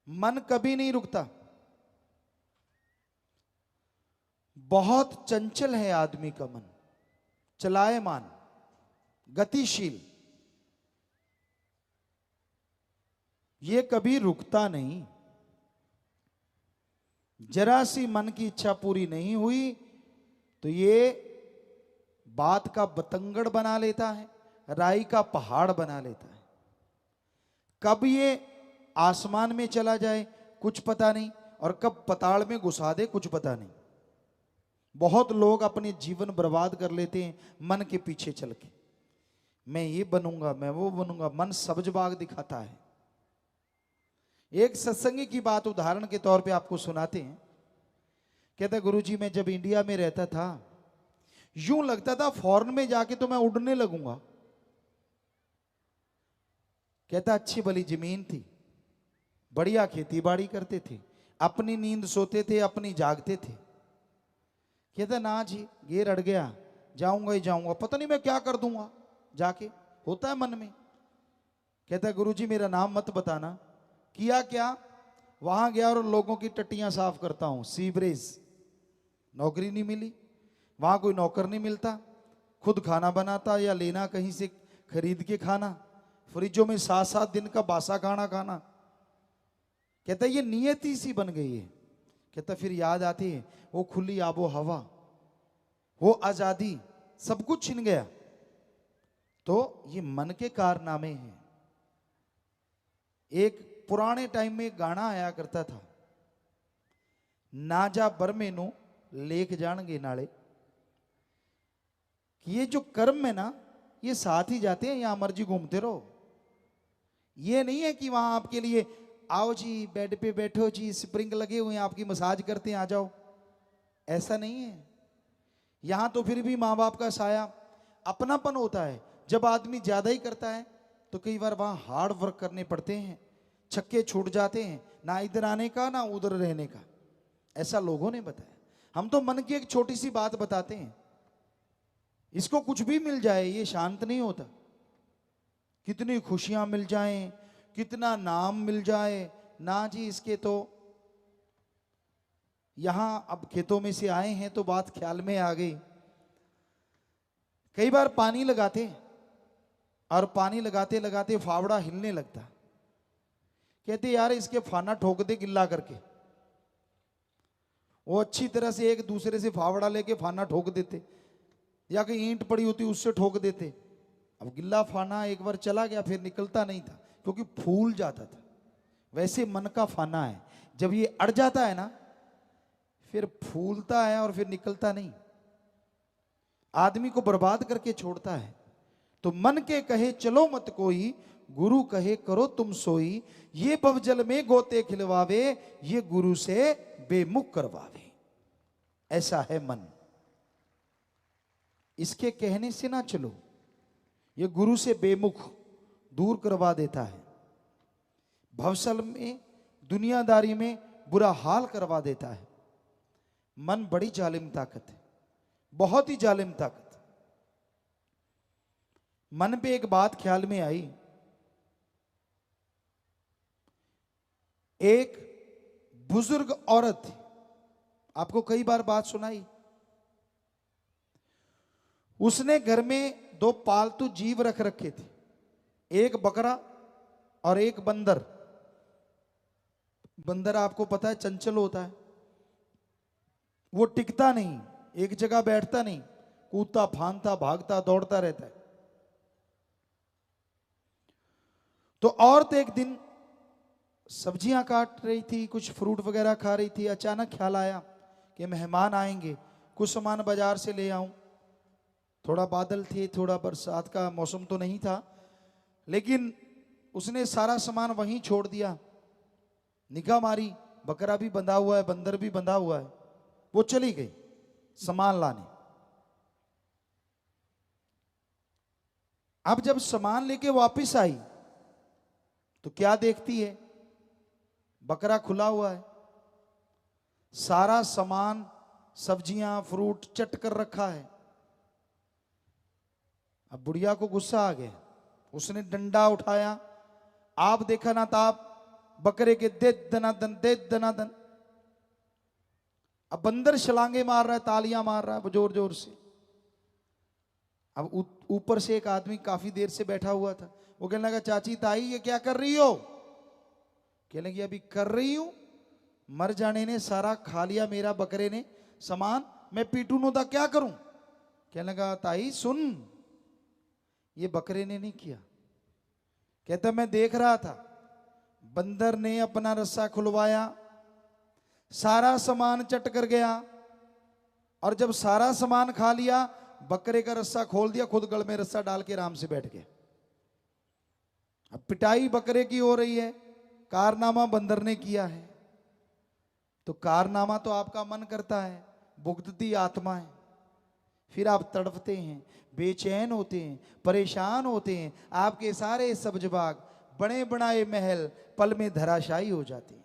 मन कभी नहीं रुकता, बहुत चंचल है आदमी का मन, चलायमान, गतिशील, ये कभी रुकता नहीं। जरा सी मन की इच्छा पूरी नहीं हुई तो ये बात का बतंगड़ बना लेता है, राई का पहाड़ बना लेता है। कब ये आसमान में चला जाए कुछ पता नहीं, और कब पताल में घुसा दे कुछ पता नहीं। बहुत लोग अपने जीवन बर्बाद कर लेते हैं मन के पीछे चल के, मैं ये बनूंगा, मैं वो बनूंगा। मन सब्ज बाग दिखाता है। एक सत्संगी की बात उदाहरण के तौर पे आपको सुनाते हैं। कहता गुरुजी मैं जब इंडिया में रहता था यूं लगता था फॉरेन में जाके तो मैं उड़ने लगूंगा। कहता अच्छी भली जमीन थी, बढ़िया खेती बाड़ी करते थे, अपनी नींद सोते थे, अपनी जागते थे। कहता ना जी ये रड़ गया, जाऊंगा ही जाऊंगा, पता नहीं मैं क्या कर दूंगा जाके, होता है मन में। कहता गुरुजी मेरा नाम मत बताना। किया क्या, वहां गया और लोगों की टट्टियां साफ करता हूं, सीवरेज। नौकरी नहीं मिली, वहां कोई नौकर नहीं मिलता, खुद खाना बनाता या लेना कहीं से खरीद के खाना, फ्रिजों में 7-7 दिन का बासा खाना खाना। कहता ये नियति सी बन गई है। कहता फिर याद आती है वो खुली आबो हवा, वो आजादी, सब कुछ छिन गया। तो ये मन के कारनामे हैं। एक पुराने टाइम में एक गाना आया करता था, ना जा बर मेनू लेक जाणगे नाले। कि ये जो कर्म है ना ये साथ ही जाते हैं, यहां मर्जी घूमते रहो। ये नहीं है कि वहां आपके लिए आओ जी बेड पे बैठो जी, स्प्रिंग लगे हुए हैं आपकी मसाज करते हैं आ जाओ, ऐसा नहीं है। यहां तो फिर भी माँ बाप का साया, अपनापन होता है। जब आदमी ज्यादा ही करता है तो कई बार वहां हार्ड वर्क करने पड़ते हैं, छक्के छूट जाते हैं, ना इधर आने का ना उधर रहने का। ऐसा लोगों ने बताया। हम तो मन की एक छोटी सी बात बताते हैं, इसको कुछ भी मिल जाए ये शांत नहीं होता। कितनी खुशियां मिल जाएं, कितना नाम मिल जाए, ना जी इसके तो। यहां अब खेतों में से आए हैं तो बात ख्याल में आ गई। कई बार पानी लगाते और पानी लगाते लगाते फावड़ा हिलने लगता। कहते यार इसके फाना ठोक दे गिल्ला करके। वो अच्छी तरह से एक दूसरे से फावड़ा लेके फाना ठोक देते, या कहीं ईंट पड़ी होती उससे ठोक देते। अब गिल्ला फाना एक बार चला गया फिर निकलता नहीं था, क्योंकि फूल जाता था। वैसे मन का फाना है, जब ये अड़ जाता है ना फिर फूलता है और फिर निकलता नहीं, आदमी को बर्बाद करके छोड़ता है। तो मन के कहे चलो मत कोई, गुरु कहे करो तुम सोई। ये भवजल में गोते खिलवावे, ये गुरु से बेमुख करवावे। ऐसा है मन, इसके कहने से ना चलो, ये गुरु से बेमुख दूर करवा देता है। भवसल में दुनियादारी में बुरा हाल करवा देता है। मन बड़ी जालिम ताकत है, बहुत ही जालिम ताकत। मन पे एक बात ख्याल में आई। एक बुजुर्ग औरत थी, आपको कई बार बात सुनाई। उसने घर में 2 पालतू जीव रख रखे थे, एक बकरा और एक बंदर। बंदर आपको पता है चंचल होता है, वो टिकता नहीं, एक जगह बैठता नहीं, कूदता फांदता भागता दौड़ता रहता है। तो औरत एक दिन सब्जियां काट रही थी, कुछ फ्रूट वगैरह खा रही थी। अचानक ख्याल आया कि मेहमान आएंगे, कुछ सामान बाजार से ले आऊं। थोड़ा बादल थे, थोड़ा बरसात का मौसम तो नहीं था, लेकिन उसने सारा सामान वहीं छोड़ दिया। निगाह मारी, बकरा भी बंधा हुआ है, बंदर भी बंधा हुआ है। वो चली गई सामान लाने। अब जब सामान लेके वापस आई तो क्या देखती है, बकरा खुला हुआ है, सारा सामान सब्जियां फ्रूट चट कर रखा है। अब बुढ़िया को गुस्सा आ गया, उसने डंडा उठाया, आप देखा ना ताप, बकरे के दे दनादन। अब बंदर छलांगे मार रहा है, तालियां मार रहा है जोर जोर से। अब ऊपर से एक आदमी काफी देर से बैठा हुआ था, वो कहने लगा चाची ताई ये क्या कर रही हो? कहने लगी अभी कर रही हूं, मर जाने ने सारा खा लिया मेरा बकरे ने सामान, मैं पीटू नो दा क्या करूं? कहने लगा ताई सुन, ये बकरे ने नहीं किया। कहता मैं देख रहा था, बंदर ने अपना रस्सा खुलवाया, सारा सामान चट कर गया, और जब सारा सामान खा लिया बकरे का रस्सा खोल दिया, खुद गल में रस्सा डाल के आराम से बैठ गया। अब पिटाई बकरे की हो रही है, कारनामा बंदर ने किया है। तो कारनामा तो आपका मन करता है, भुगतती आत्मा है, फिर आप तड़पते हैं, बेचैन होते हैं, परेशान होते हैं, आपके सारे सब्ज बाग बड़े बनाए महल पल में धराशायी हो जाते हैं।